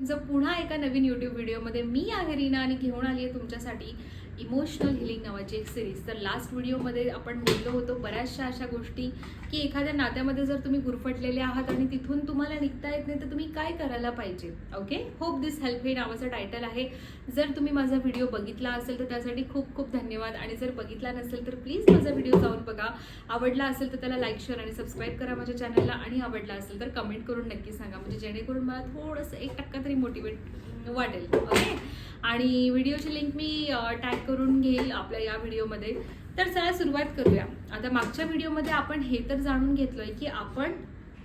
तुमचं पुन्हा एका नवीन यूट्यूब व्हिडिओमध्ये. मी आहे रीना आणि घेऊन आली आहे तुमच्यासाठी इमोशनल हिलिंग नावाची एक सिरीज. तर लास्ट व्हिडिओमध्ये आपण बोललो होतो बऱ्याचशा अशा गोष्टी की एखाद्या नात्यामध्ये जर तुम्ही गुरफटलेले आहात आणि तिथून तुम्हाला निघता येत नाही तर तुम्ही काय करायला पाहिजे. ओके, होप दिस हेल्प हे नावाचं टायटल आहे. जर तुम्ही माझा व्हिडिओ बघितला असेल तर त्यासाठी खूप खूप धन्यवाद, आणि जर बघितला नसेल तर प्लीज माझा व्हिडिओ जाऊन बघा. आवडला असेल तर त्याला लाईक, शेअर आणि सबस्क्राईब करा माझ्या चॅनलला, आणि आवडला असेल तर कमेंट करून नक्की सांगा, म्हणजे जेणेकरून मला थोडंसं 1% तरी मोटिवेट वाटेल. ओके, आणि व्हिडिओची लिंक मी टॅग करून घेईल आपल्या या व्हिडिओमध्ये. तर चला सुरुवात करूया. आता मागच्या व्हिडिओमध्ये आपण हे तर जाणून घेतलोय की आपण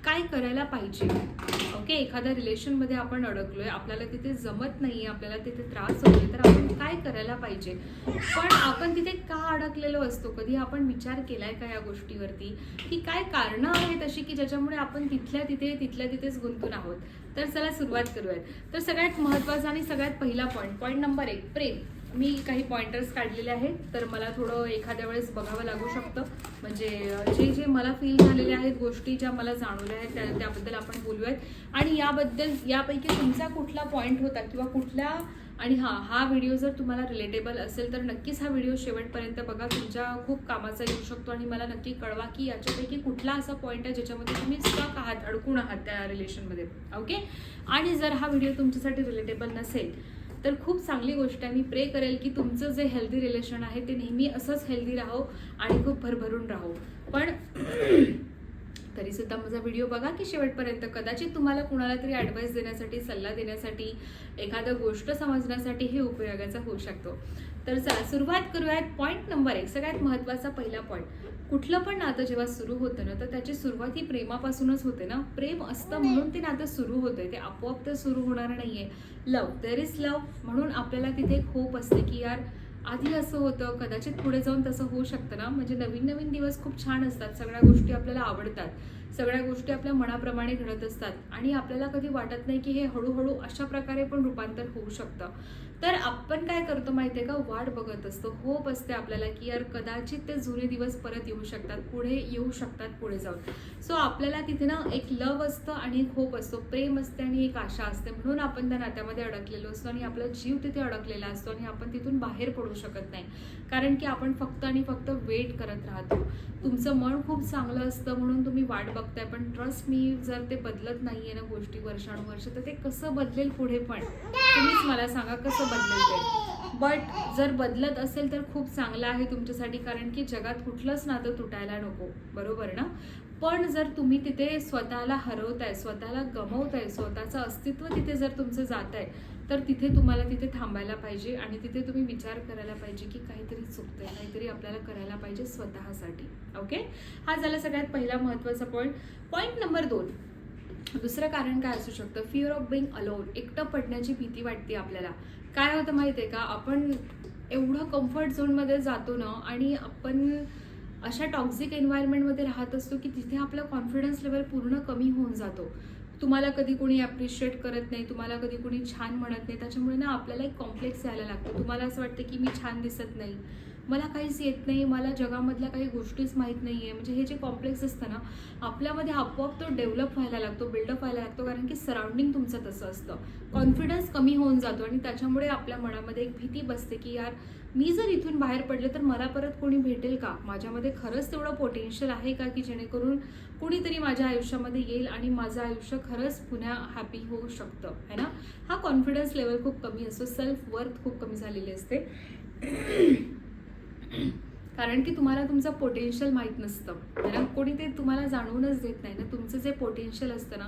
काय करायला पाहिजे. ओके, एखाद्या रिलेशनमध्ये आपण अडकलोय, आपल्याला तिथे जमत नाहीये, आपल्याला तिथे त्रास होतोय, तर आपण काय करायला पाहिजे. पण आपण तिथे का अडकलेलो असतो, कधी आपण विचार केलाय का या गोष्टीवरती, की काय कारणं आहेत अशी की ज्याच्यामुळे आपण तिथल्या तिथेच गुंतून आहोत. तर चला सुरुवात करूयात. तर सगळ्यात महत्त्वाचा आणि सगळ्यात पहिला पॉईंट नंबर 1, प्रेम. मी काही पॉइंटर्स काढलेले आहेत, तर मला थोडं एखाद्या वेळेस बघावं लागू शकतं. म्हणजे जे जे मला फील झालेल्या आहेत, गोष्टी ज्या मला जाणवल्या आहेत त्याबद्दल आपण बोलूयात. आणि यापैकी तुमचा कुठला पॉईंट होता किंवा कुठल्या, आणि हा व्हिडिओ जर तुम्हाला रिलेटेबल असेल तर नक्कीच हा व्हिडिओ शेवटपर्यंत बघा, तुमच्या खूप कामाचा येऊ शकतो. आणि मला नक्की कळवा की याच्यापैकी कुठला असा पॉईंट आहे ज्याच्यामध्ये तुम्ही स्टक आहात, अडकून आहात त्या रिलेशनमध्ये. ओके, आणि जर हा व्हिडिओ तुमच्यासाठी रिलेटेबल नसेल तर खूप चांगली गोष्ट आहे. मी प्रे करेल की तुमचं जे हेल्दी रिलेशन आहे ते नेहमी असंच हेल्दी राहो आणि खूप भरभरून राहो. पण तरी सुद्धा माझा व्हिडिओ बघा की शेवटपर्यंत. कदाचित तुम्हाला कुणाला तरी ॲडवाईस देण्यासाठी, सल्ला देण्यासाठी, एखादं गोष्ट समजण्यासाठी हे उपयोगाचा होऊ शकतो. तर चला सुरुवात करूयात. पॉईंट नंबर 1, सगळ्यात महत्त्वाचा पहिला पॉईंट. कुठलं पण नातं जेव्हा सुरू होतं ना, तर त्याची सुरुवात ही प्रेमापासूनच होते ना. प्रेम असतं म्हणून ते नातं सुरू होतंय, ते आपोआप तर सुरू होणार नाहीये. लव, देअर इज लव, म्हणून आपल्याला तिथे एक होप असते की यार आधी असं होतं, कदाचित पुढे जाऊन तसं होऊ शकतं ना. म्हणजे नवीन नवीन दिवस खूप छान असतात, सगळ्या गोष्टी आपल्याला आवडतात, सगळ्या गोष्टी आपल्या मनाप्रमाणे घडत असतात, आणि आपल्याला कधी वाटत नाही की हे हळूहळू अशा प्रकारे पण रूपांतर होऊ शकतं. तर आपण काय करतो माहिती आहे का, वाट बघत असतो, होप असते आपल्याला की यार कदाचित ते जुने दिवस परत येऊ शकतात, पुढे येऊ शकतात पुढे जाऊन. सो आपल्याला तिथे ना एक लव असतं आणि एक होप असतो, प्रेम असते आणि एक आशा असते, म्हणून आपण त्या नात्यामध्ये अडकलेलो असतो आणि आपला जीव तिथे अडकलेला असतो आणि आपण तिथून बाहेर पडू शकत नाही. कारण की आपण फक्त आणि फक्त वेट करत राहतो. तुमचं मन खूप चांगलं असतं म्हणून तुम्ही वाट बघताय, पण ट्रस्ट मी, जर ते बदलत नाहीये ना गोष्टी वर्षानुवर्ष, तर ते कसं बदलेल पुढे पण तुम्हीच मला सांगा, कसं बदलेल ते. बट जर बदलत असेल तर खूप चांगलं आहे तुमच्यासाठी, कारण की जगात कुठलंच नातं तुटायला नको, बरोबर ना. पण जर तुम्ही तिथे स्वतःला हरवताय, स्वतःला गमवताय, स्वतःचं अस्तित्व तिथे जर तुमचं जात आहे, तर तिथे तुम्हाला तिथे थांबायला पाहिजे आणि तिथे तुम्ही विचार करायला पाहिजे की काहीतरी चुकतंय, काहीतरी आपल्याला करायला पाहिजे स्वतःसाठी. ओके, हा झाला सगळ्यात पहिला महत्त्वाचा पॉईंट. पॉईंट नंबर 2, दुसरं कारण काय असू शकतं, फिअर ऑफ बिंग अलोन. एकटं पडण्याची भीती वाटते आपल्याला. काय होतं माहिती आहे का, आपण एवढं कम्फर्ट झोनमध्ये जातो ना, आणि आपण अशा टॉक्झिक एन्व्हायरमेंटमध्ये राहत असतो की तिथे आपला कॉन्फिडन्स लेवल पूर्ण कमी होऊन जातो. तुम्हाला कधी कोणी ॲप्रिशिएट करत नाही, तुम्हाला कधी कोणी छान म्हणत नाही, त्याच्यामुळे ना आपल्याला एक कॉम्प्लेक्स यायला लागतो. तुम्हाला असं वाटतं की मी छान दिसत नाही, मला काहीच येत नाही, मला जगामधल्या काही गोष्टीच माहीत नाही आहे. म्हणजे हे जे कॉम्प्लेक्स असतं ना आपल्यामध्ये, आपोआप तो डेव्हलप व्हायला लागतो, बिल्डअप व्हायला लागतो, कारण की सराउंडिंग तुमचं तसं असतं. कॉन्फिडन्स कमी होऊन जातो आणि त्याच्यामुळे आपल्या मनामध्ये एक भीती बसते की यार मी जर इथून बाहेर पडले तर मला परत कोणी भेटेल का, माझ्यामध्ये खरंच तेवढं पोटेन्शियल आहे का की जेणेकरून कुणीतरी माझ्या आयुष्यामध्ये येईल आणि माझं आयुष्य खरंच पुन्हा हॅपी होऊ शकतं, है ना. हा कॉन्फिडन्स लेवल खूप कमी असतो, सेल्फ वर्थ खूप कमी झालेली असते. कारण की तुम्हाला तुमचं पोटेन्शियल माहीत नसतं, है ना. कोणी ते तुम्हाला जाणवूनच देत नाही ना. तुमचं जे पोटेन्शियल असतं ना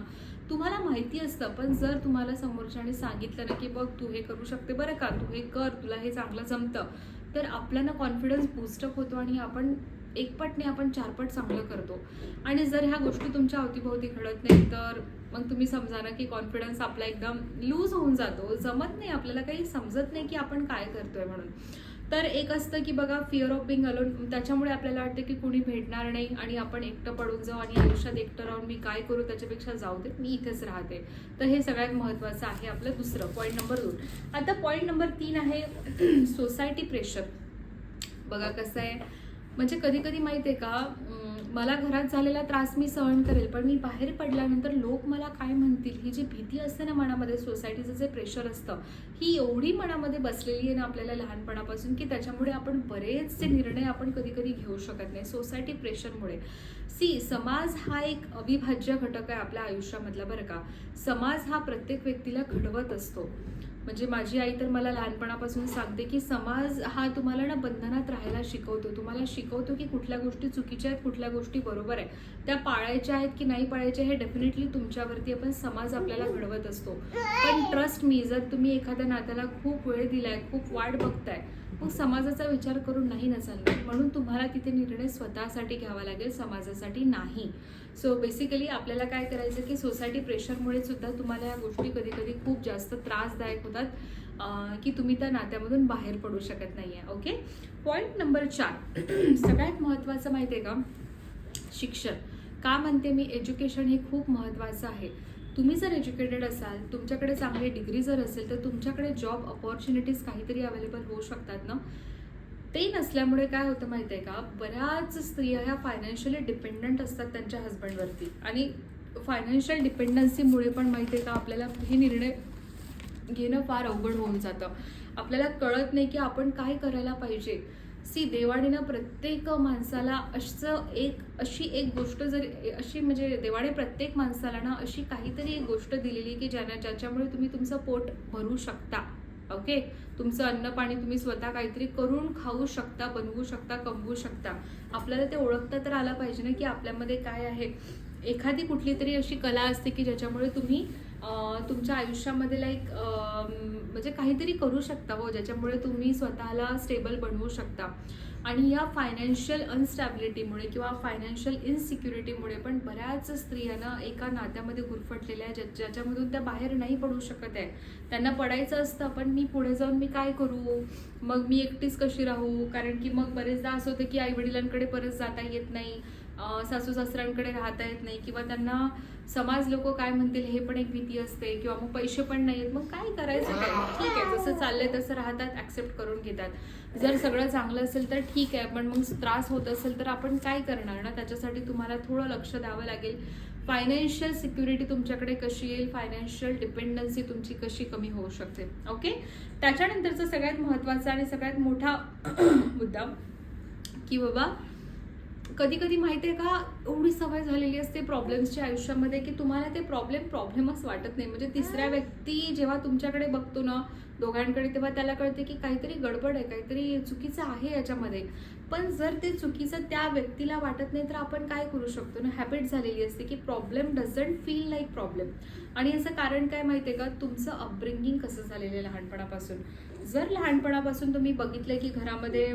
तुम्हाला माहिती असतं, पण जर तुम्हाला समोरच्याने सांगितलं ना की बघ तू हे करू शकते बरं का, तू हे कर, तुला हे चांगलं जमतं, तर आपल्याला कॉन्फिडन्स बूस्टअप होतो आणि आपण एकपटने आपण 4 पट चांगलं करतो. आणि जर ह्या गोष्टी तुमच्या अवतीभोवती घडत नाही तर मग तुम्ही समजा ना की कॉन्फिडन्स आपला एकदम लूज होऊन जातो, जमत नाही, आपल्याला काही समजत नाही की आपण काय करतोय म्हणून. तर एक असतं की बघा फिअर ऑफ बिंग अलोन, त्याच्यामुळे आपल्याला वाटतं की कोणी भेटणार नाही आणि आपण एकटं पडून जाऊ आणि आयुष्यात एकटं राहून मी काय करू, त्याच्यापेक्षा जाऊ दे, मी इथेच राहते. तर हे सगळ्यात महत्त्वाचं आहे आपलं दुसरं, पॉईंट नंबर 2. आता पॉईंट नंबर 3 आहे सोसायटी प्रेशर. बघा कसं आहे, म्हणजे कधी कधी माहिती आहे का, मला घरात झालेला त्रास मी सहन करेल, पण मी बाहेर पडल्यानंतर लोक मला काय म्हणतील ही जी भीती असते ना मनामध्ये, सोसायटीचं जे प्रेशर असतं, ही एवढी मनामध्ये बसलेली आहे ना आपल्याला लहानपणापासून, की त्याच्यामुळे आपण बरेचसे निर्णय आपण कधी कधी घेऊ शकत नाही सोसायटी प्रेशरमुळे. समाज हा एक अविभाज्य घटक आहे आपल्या आयुष्यामधला बरं का. समाज हा प्रत्येक व्यक्तीला घडवत असतो. म्हणजे माझी आई तर मला लहानपणापासून सांगते की समाज हा तुम्हाला ना बंधनात राहायला शिकवतो, तुम्हाला शिकवतो की कुठल्या गोष्टी चुकीच्या आहेत, कुठल्या गोष्टी बरोबर आहे, त्या पाळायच्या आहेत की नाही पाळायच्या हे डेफिनेटली तुमच्यावरती पण समाज आपल्याला घडवत असतो. पण ट्रस्ट मी, जर तुम्ही एखाद्या नात्याला खूप वेळ दिलाय, खूप वाट बघताय, मग समाजाचा विचार करून नाही ना चालणार. म्हणून तुम्हाला तिथे निर्णय स्वतःसाठी घ्यावा लागेल, समाजासाठी नाही. सो बेसिकली आपल्याला काय करायचं की सोसायटी प्रेशरमुळे सुद्धा तुम्हाला या गोष्टी कधी कधी खूप जास्त त्रासदायक होतात की तुम्ही त्या नात्यामधून बाहेर पडू शकत नाहीये. ओके, पॉईंट नंबर 4 सगळ्यात महत्त्वाचं माहिती आहे का, शिक्षण. का म्हणते मी एज्युकेशन हे खूप महत्त्वाचं आहे. तुम्ही जर एज्युकेटेड असाल, तुमच्याकडे चांगली डिग्री जर असेल, तर तुमच्याकडे जॉब अपॉर्च्युनिटीज काहीतरी अवेलेबल होऊ शकतात ना. ते नसल्यामुळे काय होतं माहिती आहे का, बऱ्याच स्त्रिया ह्या फायनान्शियली डिपेंडंट असतात त्यांच्या हजबंडवरती, आणि फायनान्शियल डिपेंडन्सीमुळे पण माहिती आहे का आपल्याला हे निर्णय घेणं फार अवघड होऊन जातं. आपल्याला कळत नाही की आपण काय करायला पाहिजे. देवाने ना प्रत्येक माणसाला अशी एक गोष्ट म्हणजे देवाने प्रत्येक माणसाला ना अशी काहीतरी एक गोष्ट दिलेली की ज्याच्यामुळे तुम्ही तुमचं पोट भरू शकता. ओके, तुमचं अन्न पाणी तुम्ही स्वतः काहीतरी करून खाऊ शकता, बनवू शकता, कमवू शकता. आपल्याला ते ओळखता तर आलं पाहिजे ना की आपल्यामध्ये काय आहे. एखादी कुठली तरी अशी कला असते की ज्याच्यामुळे तुम्ही तुमच्या आयुष्यामध्ये म्हणजे काहीतरी करू शकता हो, ज्याच्यामुळे तुम्ही स्वतःला स्टेबल बनवू शकता. आणि या फायनान्शियल अनस्टॅबिलिटीमुळे किंवा फायनान्शियल इनसिक्युरिटीमुळे पण बऱ्याच स्त्रियांना एका नात्यामध्ये गुरफटलेल्या आहेत, ज्याच्यामधून त्या बाहेर नाही पडू शकत आहे. त्यांना पडायचं असतं, पण मी पुढे जाऊन मी काय करू, मग मी एकटीच कशी राहू. कारण की मग बरेचदा असं होतं की आई वडिलांकडे परत जाता येत नाही, सासू सासऱ्यांकडे राहता येत नाही, किंवा त्यांना समाज लोक काय म्हणतील हे पण एक भीती असते, किंवा मग पैसे पण नाही आहेत. मग काय करायचं काय, ठीक आहे जसं चाललंय तसं राहतात, ऍक्सेप्ट करून घेतात. जर सगळं चांगलं असेल तर ठीक आहे, पण मग त्रास होत असेल तर आपण काय करणार ना. त्याच्यासाठी तुम्हाला थोडं लक्ष द्यावं लागेल. फायनान्शियल सिक्युरिटी तुमच्याकडे कशी येईल, फायनान्शियल डिपेंडन्सी तुमची कशी कमी होऊ शकते. ओके, त्याच्यानंतरचा सगळ्यात महत्त्वाचा आणि सगळ्यात मोठा मुद्दा की बाबा कधी कधी माहिती आहे का, एवढी सवय झालेली असते प्रॉब्लेम्सच्या आयुष्यामध्ये की तुम्हाला ते प्रॉब्लेमच वाटत नाही. म्हणजे तिसऱ्या व्यक्ती जेव्हा तुमच्याकडे बघतो ना दोघांकडे, तेव्हा त्याला कळते की काहीतरी गडबड आहे, काहीतरी चुकीचं आहे याच्यामध्ये. पण जर ते चुकीचं त्या व्यक्तीला वाटत नाही तर आपण काय करू शकतो ना, हॅबिट झालेली असते की problem doesn't feel like problem. आणि याचं कारण काय माहिती आहे का, तुमचं अपब्रिंगिंग कसं झालेलं आहे लहानपणापासून. जर लहानपणापासून तुम्ही बघितलं की घरामध्ये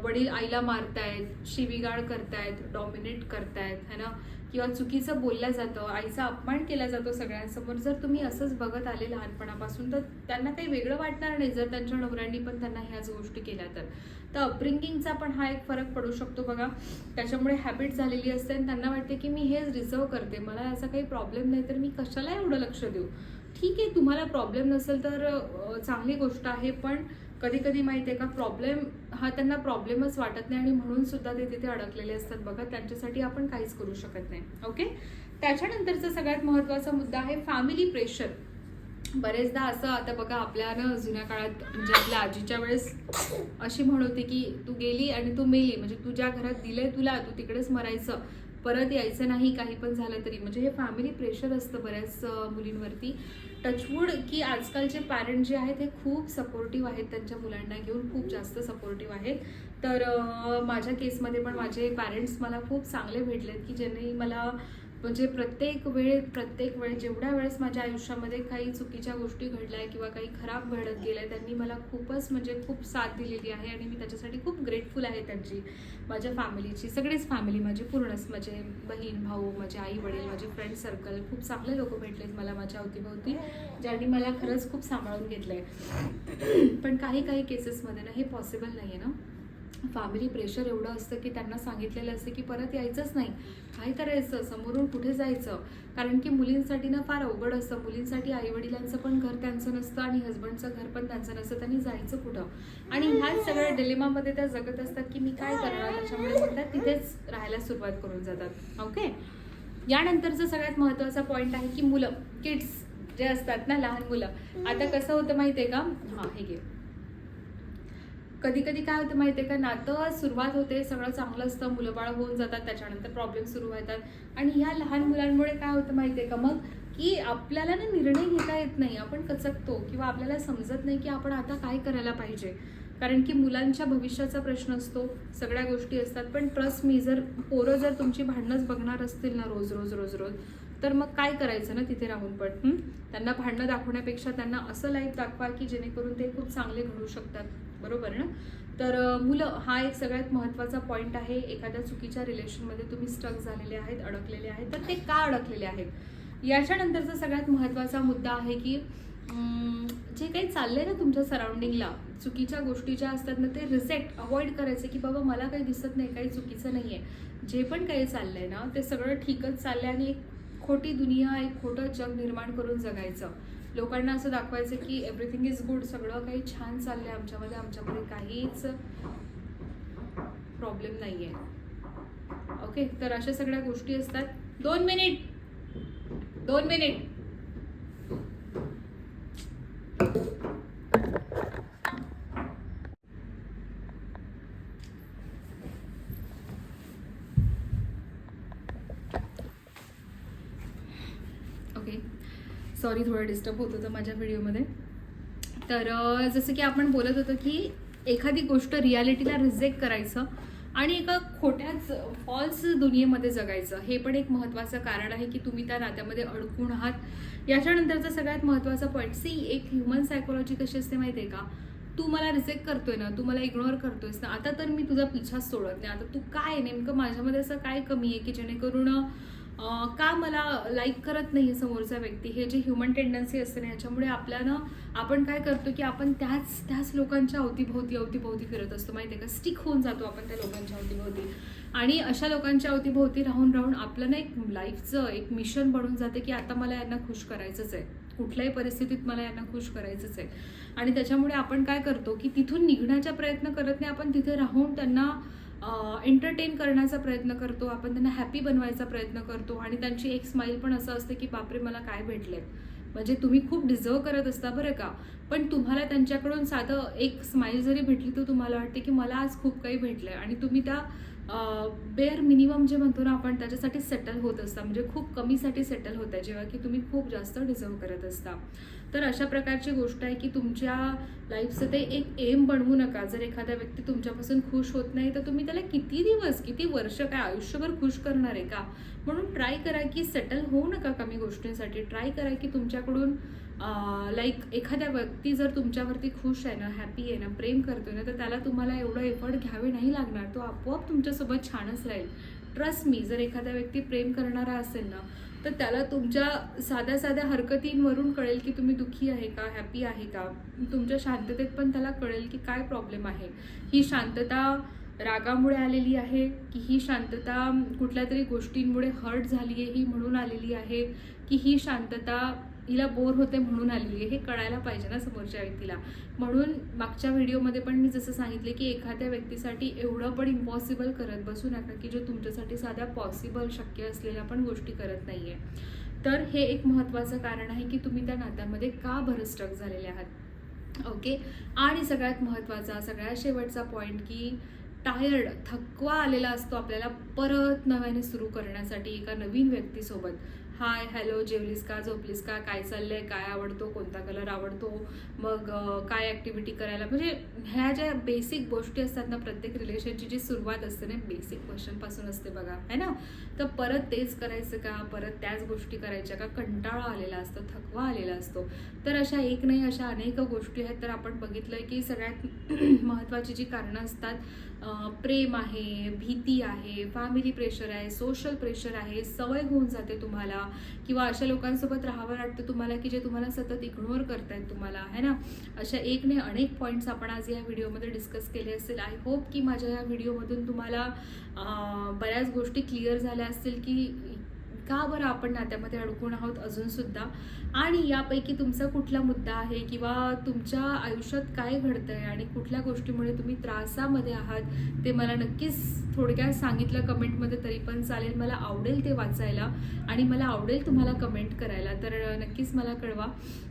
वडील आईला मारतायत, शिवीगाळ करतायत, डॉमिनेट करतायत है ना, किंवा चुकीचं बोललं जातं, आईचा अपमान केला जातो सगळ्यांसमोर, जर तुम्ही असंच बघत आले लहानपणापासून तर त्यांना काही वेगळं वाटणार नाही जर त्यांच्या नवऱ्यांनी पण त्यांना ह्याच गोष्टी केल्या तर अपब्रिंगिंगचा पण हा एक फरक पडू शकतो बघा. त्याच्यामुळे हॅबिट झालेली असते आणि त्यांना वाटते की मी हेच रिझर्व करते, मला याचा काही प्रॉब्लेम नाही तर मी कशाला एवढं लक्ष देऊ. ठीक आहे, तुम्हाला प्रॉब्लेम नसेल तर चांगली गोष्ट आहे, पण कधी कधी माहिती आहे का प्रॉब्लेम हा त्यांना प्रॉब्लेमच वाटत नाही आणि म्हणून सुद्धा ते तिथे अडकलेले असतात बघा. त्यांच्यासाठी आपण काहीच करू शकत नाही. ओके, त्याच्यानंतरचा सगळ्यात महत्त्वाचा मुद्दा आहे फॅमिली प्रेशर. बरेचदा असं आता बघा आपल्या ना जुन्या काळात म्हणजे आपल्या आजीच्या वेळेस अशी म्हण होती की तू गेली आणि तू मेली, म्हणजे तू ज्या घरात दिलंय तुला तू तिकडेच मरायचं, परत यायचं नाही काही पण झालं तरी. म्हणजे हे फॅमिली प्रेशर असतं बऱ्याच मुलींवरती. टचवूड की आजकालचे पॅरेंट जे आहेत हे खूप सपोर्टिव्ह आहेत, त्यांच्या मुलांना घेऊन खूप जास्त सपोर्टिव्ह आहेत. तर माझ्या केसमध्ये पण माझे पॅरेंट्स मला खूप चांगले भेटलेत की ज्यांनी मला म्हणजे प्रत्येक वेळ जेवढ्या वेळेस माझ्या आयुष्यामध्ये काही चुकीच्या गोष्टी घडल्या किंवा काही खराब घडत गेल्या त्यांनी मला खूपच म्हणजे खूप साथ दिलेली आहे आणि मी त्याच्यासाठी खूप ग्रेटफुल आहे त्यांची, माझ्या फॅमिलीची. सगळीच फॅमिली माझी पूर्णच, माझे बहीण भाऊ, माझे आई वडील, माझे फ्रेंड सर्कल, खूप चांगले लोक भेटलेत मला माझ्या अवतीभोवती ज्यांनी मला खरंच खूप सांभाळून घेतलंय. पण काही केसेसमध्ये ना हे पॉसिबल नाही आहे ना. फॅमिली प्रेशर एवढं असतं की त्यांना सांगितलेलं असतं की परत यायचंच नाही, काय करायचं, समोरून कुठे जायचं. कारण की मुलींसाठी ना फार अवघड असतं. मुलींसाठी आईवडिलांचं पण घर त्यांचं नसतं आणि हस्बंडचं घर पण त्यांचं नसतं. त्यांनी जायचं कुठं, आणि ह्याच सगळ्या डिलेमामध्ये त्या जगत असतात की मी काय करणार. त्याच्यामुळे मग त्या तिथेच राहायला सुरुवात करून जातात. ओके, यानंतरचा सगळ्यात महत्त्वाचा पॉईंट आहे की मुलं, किड्स जे असतात ना, लहान मुलं. आता कसं होतं माहिती आहे का, हां हे घे. कधी कधी काय होतं माहिती आहे का, नातं सुरुवात होते, सगळं चांगलं असतं, मुलं बाळ होऊन जातात, त्याच्यानंतर प्रॉब्लेम सुरू होतात. आणि ह्या लहान मुलांमुळे काय होतं माहिती आहे का मग, की आपल्याला ना निर्णय घेता येत नाही, आपण कचकतो किंवा आपल्याला समजत नाही की आपण आता काय करायला पाहिजे. कारण की मुलांच्या भविष्याचा प्रश्न असतो, सगळ्या गोष्टी असतात. पण ट्रस्ट मी, जर पोरं जर तुमची भांडणंच बघणार असतील ना रोज रोज रोज रोज, तर मग काय करायचं ना तिथे राहून पण. त्यांना भांडणं दाखवण्यापेक्षा त्यांना असं लाईफ दाखवा की जेणेकरून ते खूप चांगले घडू शकतात, बरोबर ना. तर मुलं हा एक सगळ्यात महत्त्वाचा पॉईंट आहे. एखाद्या चुकीच्या रिलेशनमध्ये तुम्ही स्टक झालेले आहेत, अडकलेले आहेत, तर ते का अडकलेले आहेत. याच्यानंतरचा सगळ्यात महत्त्वाचा मुद्दा आहे की जे काही चाललंय ना तुमच्या सराउंडिंगला, चुकीच्या गोष्टी ज्या असतात ना, ते रिजेक्ट अवॉइड करायचे की बाबा मला काही दिसत नाही, काही चुकीचं नाही आहे. जे पण काही चाललंय ना ते सगळं ठीकच चाललंय आणि एक खोटी दुनिया, एक खोटं जग निर्माण करून जगायचं. लोकांना असं दाखवायचं की एव्हरीथिंग इज गुड, सगळं काही छान चाललंय आमच्यामध्ये काहीच प्रॉब्लेम नाही आहे. ओके, तर अशा सगळ्या गोष्टी असतात. 2 मिनिट. ओके, सॉरी, थोडं डिस्टर्ब होत होतं माझ्या व्हिडिओमध्ये. तर जसं की आपण बोलत होतो की एखादी गोष्ट रियालिटीला रिजेक्ट करायचं आणि एका खोट्याच फॉल्स दुनियेमध्ये जगायचं, हे पण एक महत्त्वाचं कारण आहे की तुम्ही त्या नात्यामध्ये अडकून आहात. याच्यानंतरचा सगळ्यात महत्त्वाचा पॉईंट, एक ह्युमन सायकोलॉजी कशी असते माहिती आहे का, तू मला रिजेक्ट करतोय ना, तू मला इग्नोर करतोयस ना, आता तर मी तुझा पिछाच सोडत नाही. आता तू काय नेमकं माझ्यामध्ये असं काय कमी आहे की जेणेकरून का मला लाईक करत नाही समोरचा व्यक्ती. हे जे ह्युमन टेंडन्सी असते ना, ह्याच्यामुळे आपल्याला आपण काय करतो की आपण त्याच लोकांच्या अवतीभोवती फिरत असतो, माहिती आहे का. स्टिक होऊन जातो आपण त्या लोकांच्या अवतीभोवती, आणि अशा लोकांच्या अवतीभोवती राहून आपलं ना एक लाईफचं एक मिशन बनून जाते की आता मला यांना खुश करायचंच आहे, कुठल्याही परिस्थितीत मला यांना खुश करायचंच आहे. आणि त्याच्यामुळे आपण काय करतो की तिथून निघण्याचा प्रयत्न करत नाही, आपण तिथे राहून त्यांना एंटरटेन करण्याचा प्रयत्न करतो, आपण त्यांना हॅपी बनवायचा प्रयत्न करतो. आणि त्यांची एक स्माईल पण असं असते की बापरे मला काय भेटलंय. म्हणजे तुम्ही खूप डिझर्व करत असता बरं का, पण तुम्हाला त्यांच्याकडून साधं एक स्माईल जरी भेटली तर तुम्हाला वाटते की मला आज खूप काही भेटलंय, आणि तुम्ही त्या बेअर मिनिमम जे म्हणतो ना आपण, त्याच्यासाठी सेटल होत असता. म्हणजे खूप कमीसाठी सेटल होत आहे, जेव्हा की तुम्ही खूप जास्त डिझर्व करत असता. तर अशा प्रकारची गोष्ट आहे की तुमच्या लाईफचं ते एक एम बनवू नका. जर एखादा व्यक्ती तुमच्यापासून खुश होत नाही तर तुम्ही त्याला किती दिवस, किती वर्ष, काय आयुष्यभर खुश करणार आहे का. म्हणून ट्राय करा की सेटल होऊ नका कमी गोष्टींसाठी. ट्राय करा की तुमच्याकडून लाईक एखाद्या व्यक्ती जर तुमच्यावरती खुश आहे ना, हॅपी आहे ना, प्रेम करतोय ना, तर त्याला तुम्हाला एवढं एफर्ट घ्यावे नाही लागणार, तो आपोआप तुमच्यासोबत छानच राहील. ट्रस्ट मी, जर एखादा व्यक्ती प्रेम करणारा असेल ना, तर त्याला तुमच्या साध्या हरकतींवरून कळेल की तुम्ही दुःखी आहे का, हॅपी आहे का. तुमच्या शांततेत पण त्याला कळेल की काय प्रॉब्लेम आहे. ही शांतता रागामुळे आलेली आहे की ही शांतता कुठल्या तरी गोष्टींमुळे हर्ट झाली आहे ही म्हणून आलेली आहे, की ही शांतता हिला बोर होते म्हणून आलेली आहे, हे कळायला पाहिजे ना समोरच्या व्यक्तीला. म्हणून मागच्या व्हिडिओमध्ये पण मी जसं सांगितले की एखाद्या व्यक्तीसाठी एवढं पण इम्पॉसिबल करत बसू नका की जो तुमच्यासाठी साध्या पॉसिबल शक्य असलेल्या पण गोष्टी करत नाहीये. तर हे एक महत्त्वाचं कारण आहे की तुम्ही त्या नात्यामध्ये का बरं स्टक झालेले आहात. ओके, आणि सगळ्यात महत्त्वाचा, सगळ्यात शेवटचा पॉईंट की टायर्ड, थकवा आलेला असतो आपल्याला परत नव्याने सुरू करण्यासाठी एका नवीन व्यक्तीसोबत. हाय, हॅलो, जेवलीस का, झोपलीस का, काय चाललंय, काय आवडतो, कोणता कलर आवडतो, मग काय ॲक्टिव्हिटी करायला, म्हणजे ह्या ज्या बेसिक गोष्टी असतात ना, प्रत्येक रिलेशनची जी सुरुवात असते ना, बेसिक क्वेश्चनपासून असते बघा, है ना. तर परत तेच करायचं का, परत त्याच गोष्टी करायच्या का, कंटाळा आलेला असतो, थकवा आलेला असतो. तर अशा एक नाही, अशा अनेक गोष्टी आहेत. तर आपण बघितलंय की सगळ्यात महत्त्वाची जी कारणं असतात प्रेम आहे, भीती आहे, फॅमिली प्रेशर आहे, सोशल प्रेशर आहे, सवय होऊन जाते तुम्हाला, किंवा अशा लोकांसोबत राहावं वाटतं तुम्हाला की जे तुम्हाला सतत इग्नोर करतायत तुम्हाला, है ना. अशा एक नाही अनेक पॉईंट्स आपण आज या व्हिडिओमध्ये डिस्कस केले असेल. आय होप की माझ्या या व्हिडिओमधून तुम्हाला बऱ्याच गोष्टी क्लिअर झाल्या असतील की का बरं आपण नात्यामध्ये अडकून आहोत अजूनसुद्धा, आणि यापैकी तुमचा कुठला मुद्दा आहे किंवा तुमच्या आयुष्यात काय घडतंय आणि कुठल्या गोष्टीमुळे तुम्ही त्रासामध्ये आहात ते मला नक्कीच थोडक्यात सांगितलं कमेंटमध्ये तरी पण चालेल. मला आवडेल ते वाचायला आणि मला आवडेल तुम्हाला कमेंट करायला. तर नक्कीच मला कळवा.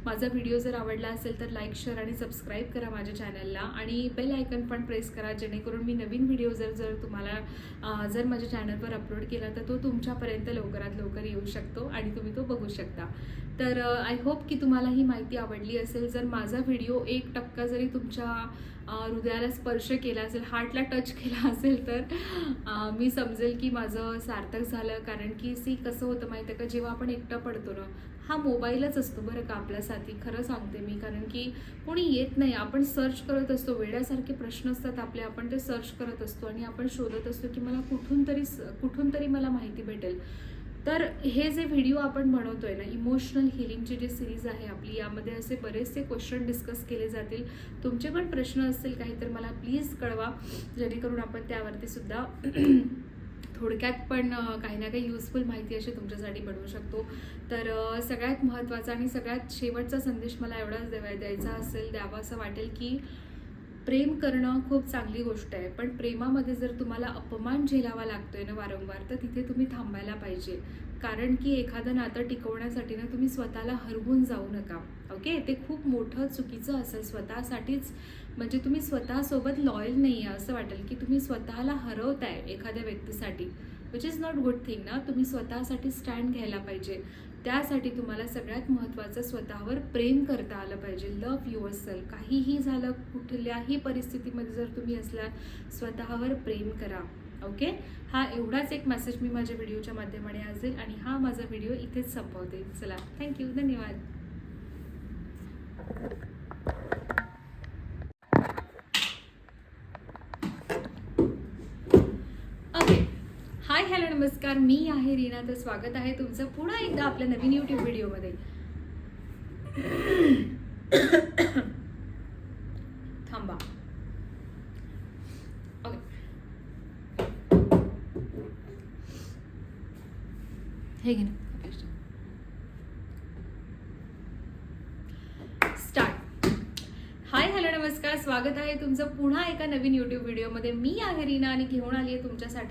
माझा व्हिडिओ जर आवडला असेल तर लाईक, शेअर आणि सबस्क्राईब करा माझ्या चॅनलला, आणि बेल आयकन पण प्रेस करा, जेणेकरून मी नवीन व्हिडिओ जर तुम्हाला जर माझ्या चॅनलवर अपलोड केला तर तो तुमच्यापर्यंत लवकरात लवकर येऊ शकतो आणि तुम्ही तो बघू शकता. तर आय होप की तुम्हाला ही माहिती आवडली असेल. जर माझा व्हिडिओ 1% जरी तुमच्या हृदयाला स्पर्श केला असेल, हार्टला टच केला असेल, तर मी समजेल की माझं सार्थक झालं. कारण की कसं होतं माहिती आहे का, जेव्हा आपण एकटा पडतो ना, हा मोबाईलच असतो बरं का आपला साथी, खरं सांगते मी. कारण की कोणी येत नाही, आपण सर्च करत असतो, वेड्यासारखे प्रश्न असतात आपले, आपण ते सर्च करत असतो आणि आपण शोधत असतो की मला कुठून तरी मला माहिती भेटेल. तर हे जे व्हिडिओ आपण बनवतोय ना, इमोशनल हिलिंगची जी सिरीज आहे आपली, यामध्ये असे बरेचसे क्वेश्चन डिस्कस केले जातील. तुमचे पण प्रश्न असतील काही तर मला प्लीज कळवा, जेणेकरून आपण त्यावरती सुद्धा थोडक्यात पण काही ना काही युजफुल माहिती अशी तुमच्यासाठी बनवू शकतो. तर सगळ्यात महत्त्वाचा आणि सगळ्यात शेवटचा संदेश मला एवढाच द्यावा असं वाटेल की प्रेम करणं खूप चांगली गोष्ट आहे, पण प्रेमामध्ये जर तुम्हाला अपमान झेलावा लागतोय ना वारंवार, तर तिथे तुम्ही थांबायला पाहिजे. कारण की एखादं नातं टिकवण्यासाठी ना तुम्ही स्वतःला हरवून जाऊ नका. ओके, ते खूप मोठं चुकीचं असेल स्वतःसाठीच. म्हणजे तुम्ही स्वतःसोबत लॉयल नाही आहे असं वाटेल की तुम्ही स्वतःला हरवताय एखाद्या व्यक्तीसाठी, which is not good thing ना. तुम्ही स्वतःसाठी स्टँड घ्यायला पाहिजे. त्यासाठी तुम्हाला सगळ्यात महत्त्वाचं स्वतःवर प्रेम करता आलं पाहिजे. Love yourself. काहीही झालं, कुठल्याही परिस्थितीमध्ये जर तुम्ही असला, स्वतःवर प्रेम करा. ओके, हा एवढाच एक मेसेज मी माझ्या व्हिडिओच्या माध्यमाने असेल आणि हा माझा व्हिडिओ इथेच संपवते. चला, थँक्यू, धन्यवाद. ओके, हाय, हॅलो, नमस्कार. मी आहे रीना. तर स्वागत आहे तुमचं पुन्हा एकदा आपल्या नवीन यूट्यूब व्हिडिओमध्ये. थांबा. ओके, हे घे ना. स्टार्ट. हाय, हॅलो, नमस्कार. स्वागत आहे तुमचं पुन्हा एका नवीन यूट्यूब व्हिडिओमध्ये. मी आहे रीना आणि घेऊन आली आहे तुमच्यासाठी